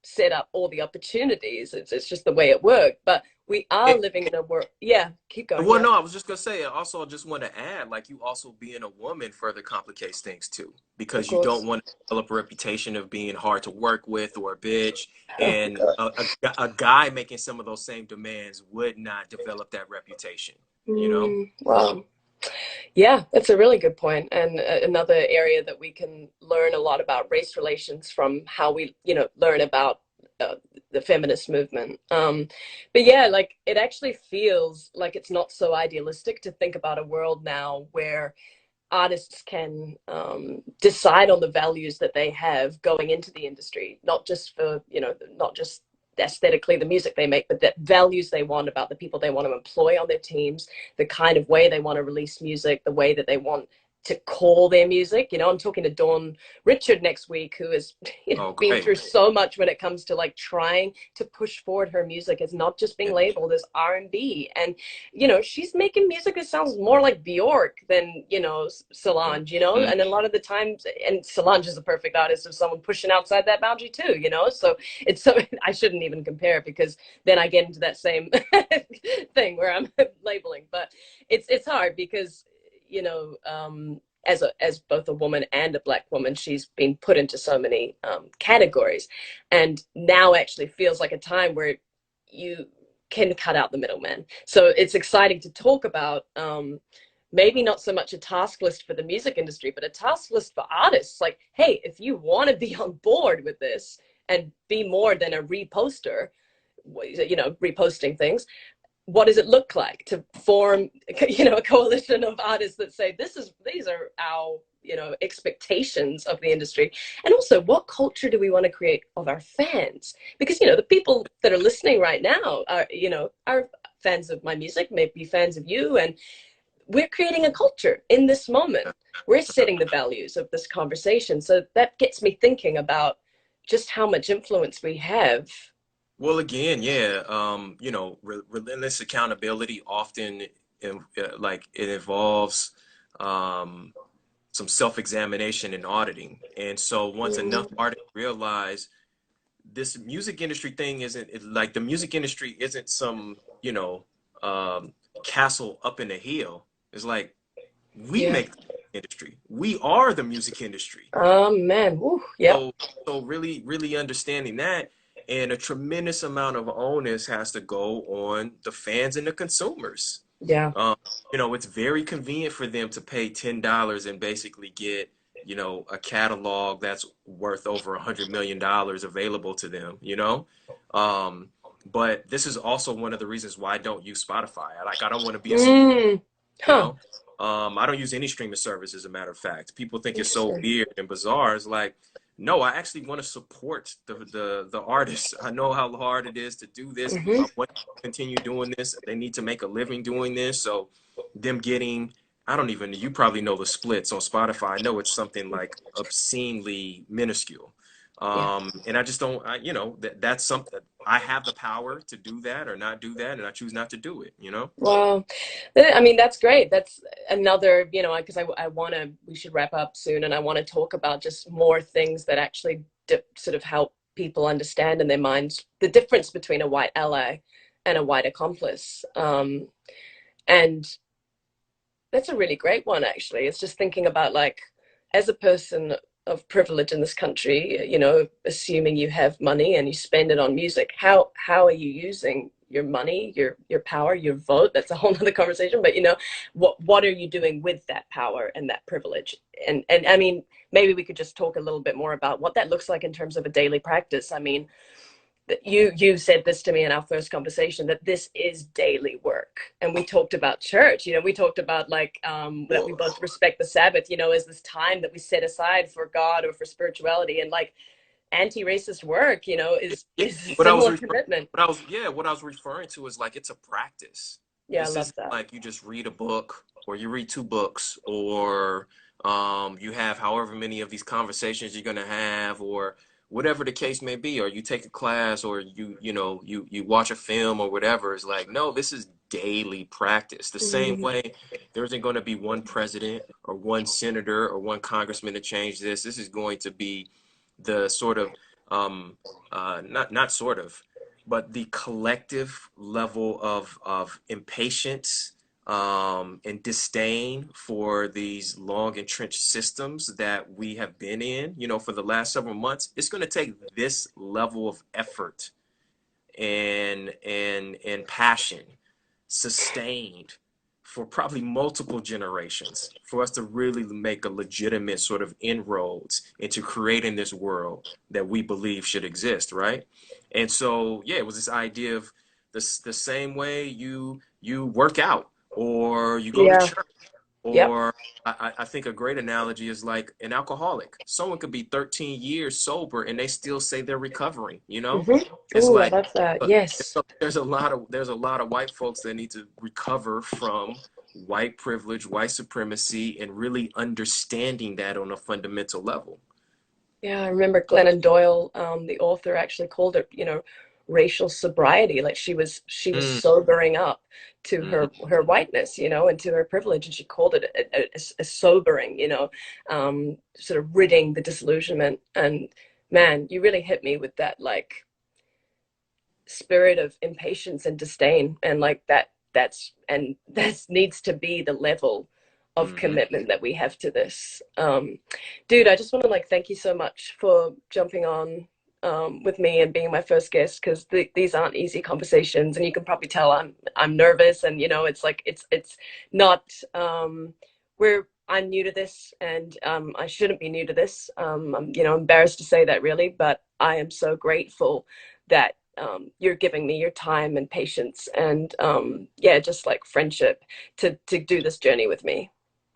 [SPEAKER 2] set up all the opportunities. It's just the way it worked. But we are living in a world. Yeah, keep going.
[SPEAKER 1] Well,
[SPEAKER 2] Yeah,
[SPEAKER 1] no, I was just gonna say. Also, I just want to add, like, you also being a woman further complicates things too,
[SPEAKER 2] of
[SPEAKER 1] because you don't
[SPEAKER 2] course.
[SPEAKER 1] want to develop a reputation of being hard to work with or a bitch,
[SPEAKER 2] Oh,
[SPEAKER 1] and
[SPEAKER 2] God.
[SPEAKER 1] a guy making some of those same demands would not develop that reputation. You know?
[SPEAKER 2] Wow. Yeah, that's a really good point. And another area that we can learn a lot about race relations from how we, learn about the feminist movement. But yeah, like it actually feels like it's not so idealistic to think about a world now where artists can decide on the values that they have going into the industry, not just for, not just aesthetically the music they make, but the values they want about the people they want to employ on their teams, the kind of way they want to release music, the way that they want to call their music. I'm talking to Dawn Richard next week, who has
[SPEAKER 1] Oh,
[SPEAKER 2] been
[SPEAKER 1] great.
[SPEAKER 2] through so much when it comes to like trying to push forward her music as not just being
[SPEAKER 1] Yeah.
[SPEAKER 2] labeled as R&B. And she's making music that sounds more like Bjork than, Solange,
[SPEAKER 1] Mhm.
[SPEAKER 2] and a lot of the times, and Solange is a perfect artist of someone pushing outside that boundary too, so it's so, I shouldn't even compare because then I get into that same thing where I'm labeling, but it's hard because, as both a woman and a black woman, she's been put into so many categories, and now actually feels like a time where you can cut out the middleman. So it's exciting to talk about, maybe not so much a task list for the music industry, but a task list for artists. Like, hey, if you want to be on board with this and be more than a reposter, reposting things, what does it look like to form, a coalition of artists that say these are our, expectations of the industry, and also what culture do we want to create of our fans? Because the people that are listening right now are fans of my music, maybe fans of you, and we're creating a culture in this moment. We're setting the values of this conversation, so that gets me thinking about just how much influence we have.
[SPEAKER 1] Well, again, yeah, relentless accountability often, like, it involves um, some self-examination and auditing. And so once enough
[SPEAKER 2] Mm,
[SPEAKER 1] artists realize this music industry thing like the music industry isn't some, um, castle up in the hill. It's like we
[SPEAKER 2] yeah.
[SPEAKER 1] make the industry. We are the music industry.
[SPEAKER 2] Man. Woo, yep.
[SPEAKER 1] So, really, really understanding that, and a tremendous amount of onus has to go on the fans and the consumers.
[SPEAKER 2] Yeah.
[SPEAKER 1] Um, it's very convenient for them to pay $10 and basically get you know, a catalog that's worth over $100 million available to them, you know? Um, but this is also one of the reasons why I don't use Spotify. I don't want to be a,
[SPEAKER 2] Mm.
[SPEAKER 1] you
[SPEAKER 2] Huh.
[SPEAKER 1] know, I don't use any streaming service, as a matter of fact. People think it's so
[SPEAKER 2] Interesting.
[SPEAKER 1] weird and bizarre. It's like, no, I actually want to support the artists. I know how hard it is to do this.
[SPEAKER 2] Hmm.
[SPEAKER 1] I want to continue doing this. They need to make a living doing this. So them getting, I don't even, you probably know the splits on Spotify. I know it's something like obscenely minuscule.
[SPEAKER 2] Yeah.
[SPEAKER 1] And I just don't, you know, that's something I have the power to do that or not do that, and I choose not to do it, you know?
[SPEAKER 2] Well, I mean, that's great. That's another, you know, because I want to, we should wrap up soon, and I want to talk about just more things that actually sort of help people understand in their minds the difference between a white ally and a white accomplice. And that's a really great one, actually. It's just thinking about, like, as a person of privilege in this country, you know, assuming you have money and you spend it on music, how are you using your money, your power, your vote? That's a whole nother conversation. But you know, what are you doing with that power and that privilege? And I mean, maybe we could just talk a little bit more about what that looks like in terms of a daily practice. I mean, you said this to me in our first conversation, that this is daily work, and we talked about church, you know, we talked about, like, that we both respect the Sabbath, you know, as this time that we set aside for God or for spirituality, and like anti-racist work, you know,
[SPEAKER 1] Yeah,
[SPEAKER 2] is a
[SPEAKER 1] what I was
[SPEAKER 2] similar
[SPEAKER 1] referring,
[SPEAKER 2] commitment.
[SPEAKER 1] what I was referring to is like it's a practice.
[SPEAKER 2] Yeah, I
[SPEAKER 1] This
[SPEAKER 2] love
[SPEAKER 1] isn't
[SPEAKER 2] that.
[SPEAKER 1] like you just read a book or you read two books or you have however many of these conversations you're gonna have or whatever the case may be, or you take a class or you know you watch a film or whatever. It's like, no, this is daily practice. The same
[SPEAKER 2] Mm,
[SPEAKER 1] way there isn't going to be one president or one senator or one congressman to change this. This is going to be the sort of um, not sort of, but the collective level of impatience and disdain for these long entrenched systems that we have been in, you know, for the last several months. It's going to take this level of effort and passion sustained for probably multiple generations for us to really make a legitimate sort of inroads into creating this world that we believe should exist, right? And so, yeah, it was this idea of the same way you work out or you go to
[SPEAKER 2] yeah.
[SPEAKER 1] church
[SPEAKER 2] Yep.
[SPEAKER 1] or I think a great analogy is like an alcoholic. Someone could be 13 years sober and they still say they're recovering, you know?
[SPEAKER 2] Hmm.
[SPEAKER 1] It's
[SPEAKER 2] Oh, I
[SPEAKER 1] like
[SPEAKER 2] love that.
[SPEAKER 1] uh,
[SPEAKER 2] Yes.
[SPEAKER 1] there's a lot of white folks that need to recover from white privilege, white supremacy, and really understanding that on a fundamental level.
[SPEAKER 2] Yeah, I remember Glennon Doyle, the author, actually called it, you know, racial sobriety. Like she was
[SPEAKER 1] Mm,
[SPEAKER 2] sobering up to
[SPEAKER 1] mm,
[SPEAKER 2] her whiteness, you know, and to her privilege, and she called it a sobering, you know, sort of ridding the disillusionment. And man, you really hit me with that, like, spirit of impatience and disdain, and like that needs to be the level of
[SPEAKER 1] mhm.
[SPEAKER 2] commitment that we have to this. Dude, I just want to, like, thank you so much for jumping on with me and being my first guest, because these aren't easy conversations, and you can probably tell I'm nervous, and you know, it's like it's not we're I'm new to this, and I shouldn't be new to this. I'm, you know, embarrassed to say that, really, but I am so grateful that you're giving me your time and patience, and yeah, just like friendship to do this journey with me.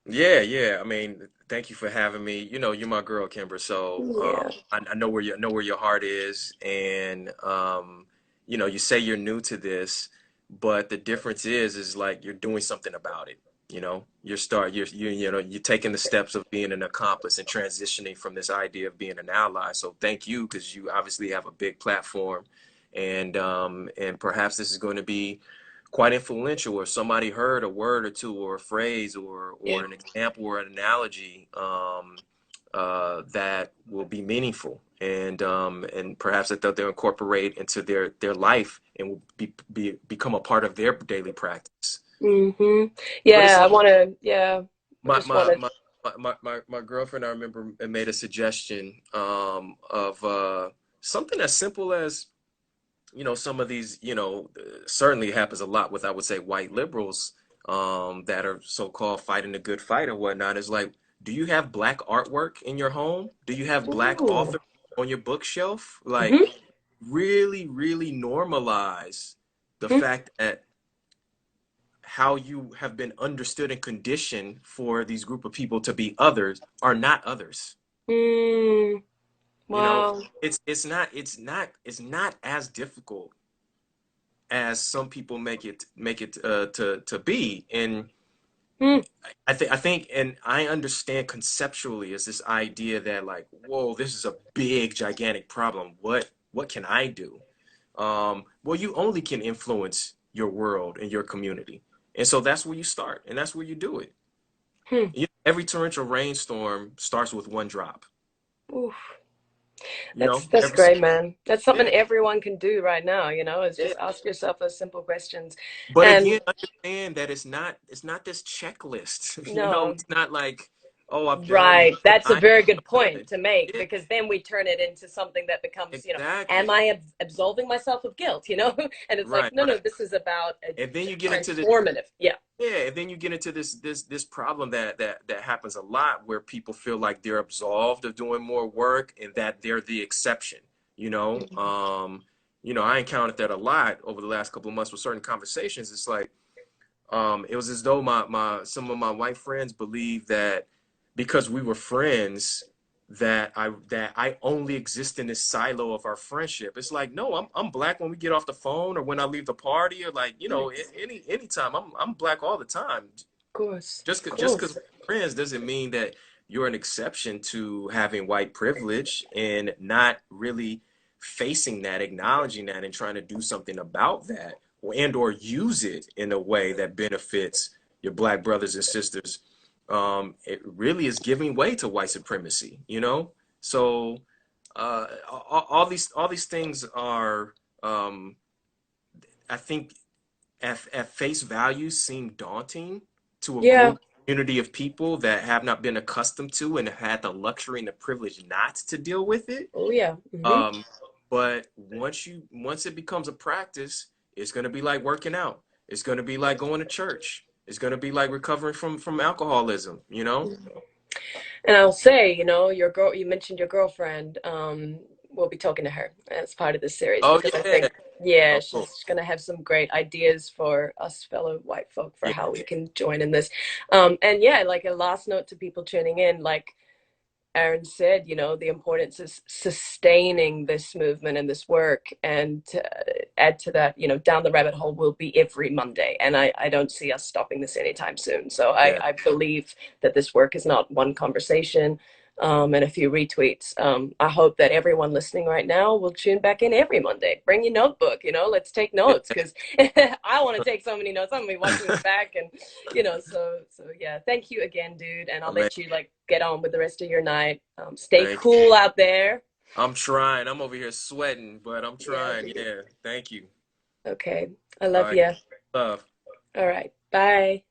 [SPEAKER 1] Yeah, yeah. I mean, thank you for having me. You know, you're my girl, Kimbra. So
[SPEAKER 2] Yeah.
[SPEAKER 1] I know where know where your heart is, and you know, you say you're new to this, but the difference is like you're doing something about it. You know, you know you're taking the steps of being an accomplice and transitioning from this idea of being an ally. So thank you because you obviously have a big platform, and perhaps this is going to be quite influential or somebody heard a word or two or a phrase
[SPEAKER 2] Yeah.
[SPEAKER 1] or an example or an analogy that will be meaningful and perhaps that they'll incorporate into their life and will become a part of their daily practice.
[SPEAKER 2] Hmm.
[SPEAKER 1] But it's
[SPEAKER 2] Yeah, I
[SPEAKER 1] like
[SPEAKER 2] want to. Yeah, I
[SPEAKER 1] my
[SPEAKER 2] just want
[SPEAKER 1] my
[SPEAKER 2] to.
[SPEAKER 1] my my girlfriend, I remember, made a suggestion of something as simple as, you know, some of these, you know, certainly happens a lot with, I would say, white liberals that are so-called fighting the good fight or whatnot. Is like do you have Black artwork in your home? Do you have Black
[SPEAKER 2] Ooh.
[SPEAKER 1] authors on your bookshelf? Like,
[SPEAKER 2] Mm-hmm.
[SPEAKER 1] really, really normalize the
[SPEAKER 2] Mm-hmm.
[SPEAKER 1] fact that how you have been understood and conditioned for these group of people to be others are not others.
[SPEAKER 2] Mm.
[SPEAKER 1] You know,
[SPEAKER 2] Wow.
[SPEAKER 1] it's not as difficult as some people make it to be. And
[SPEAKER 2] Mm.
[SPEAKER 1] I think and I understand conceptually is this idea that like, whoa, this is a big gigantic problem. What can I do? Well, you only can influence your world and your community. And so that's where you start, and that's where you do it.
[SPEAKER 2] Hmm.
[SPEAKER 1] Every torrential rainstorm starts with one drop.
[SPEAKER 2] Oof.
[SPEAKER 1] You know,
[SPEAKER 2] That's
[SPEAKER 1] every
[SPEAKER 2] great, man. That's something
[SPEAKER 1] yeah,
[SPEAKER 2] everyone can do right now, is
[SPEAKER 1] yeah.
[SPEAKER 2] just ask yourself those simple questions.
[SPEAKER 1] But
[SPEAKER 2] And
[SPEAKER 1] again, understand that it's not this checklist. You know,
[SPEAKER 2] no,
[SPEAKER 1] it's not like, oh, I've done
[SPEAKER 2] right. That's a
[SPEAKER 1] I
[SPEAKER 2] very good
[SPEAKER 1] am
[SPEAKER 2] point
[SPEAKER 1] good.
[SPEAKER 2] to make
[SPEAKER 1] Yeah,
[SPEAKER 2] because then we turn it into something that becomes, am
[SPEAKER 1] exactly.
[SPEAKER 2] I absolving myself of guilt, And it's like,
[SPEAKER 1] Right,
[SPEAKER 2] no, no,
[SPEAKER 1] right.
[SPEAKER 2] this is about a
[SPEAKER 1] And then you get into this.
[SPEAKER 2] transformative. Yeah.
[SPEAKER 1] Yeah, and then you get into this problem that happens a lot where people feel like they're absolved of doing more work and that they're the exception. You know, I encountered that a lot over the last couple of months with certain conversations. It's like it was as though my some of my white friends believed that because we were friends that I only exist in this silo of our friendship. It's like, no, I'm black when we get off the phone or when I leave the party or like,
[SPEAKER 2] Nice.
[SPEAKER 1] anytime. I'm black all the time.
[SPEAKER 2] Of course.
[SPEAKER 1] Just
[SPEAKER 2] Of
[SPEAKER 1] just because
[SPEAKER 2] course.
[SPEAKER 1] we're friends doesn't mean that you're an exception to having white privilege and not really facing that, acknowledging that, and trying to do something about that, or use it in a way that benefits your black brothers and sisters. It really is giving way to white supremacy, So all these things are, I think, at face value seem daunting to a
[SPEAKER 2] Yeah.
[SPEAKER 1] group community of people that have not been accustomed to and have had the luxury and the privilege not to deal with it.
[SPEAKER 2] Oh, yeah. Hmm.
[SPEAKER 1] Um, but once it becomes a practice, it's going to be like working out. It's going to be like going to church. It's going to be like recovering from alcoholism.
[SPEAKER 2] And I'll say, your girl, you mentioned your girlfriend. We'll be talking to her as part of this series
[SPEAKER 1] Oh
[SPEAKER 2] because I
[SPEAKER 1] yeah.
[SPEAKER 2] think, yeah,
[SPEAKER 1] Oh cool.
[SPEAKER 2] she's going to have some great ideas for us fellow white folk for
[SPEAKER 1] Yeah.
[SPEAKER 2] how we can join in this. And yeah, like a last note to people tuning in, like Aaron said, the importance is sustaining this movement and this work. And to add to that, Down the Rabbit Hole will be every Monday. And I don't see us stopping this anytime soon. So
[SPEAKER 1] Yeah.
[SPEAKER 2] I believe that this work is not one conversation and a few retweets. I hope that everyone listening right now will tune back in every Monday. Bring your notebook, let's take notes because I want to take so many notes. I'm going to be watching this back and so yeah, thank you again, dude, and I'll
[SPEAKER 1] Oh, man,
[SPEAKER 2] let you like get on with the rest of your night. Stay
[SPEAKER 1] thank you.
[SPEAKER 2] cool out there.
[SPEAKER 1] I'm trying. I'm over here sweating, but I'm
[SPEAKER 2] Yeah,
[SPEAKER 1] trying.
[SPEAKER 2] dude.
[SPEAKER 1] Yeah. Thank you.
[SPEAKER 2] Okay, I
[SPEAKER 1] All
[SPEAKER 2] love
[SPEAKER 1] right.
[SPEAKER 2] you.
[SPEAKER 1] Love.
[SPEAKER 2] All right, bye.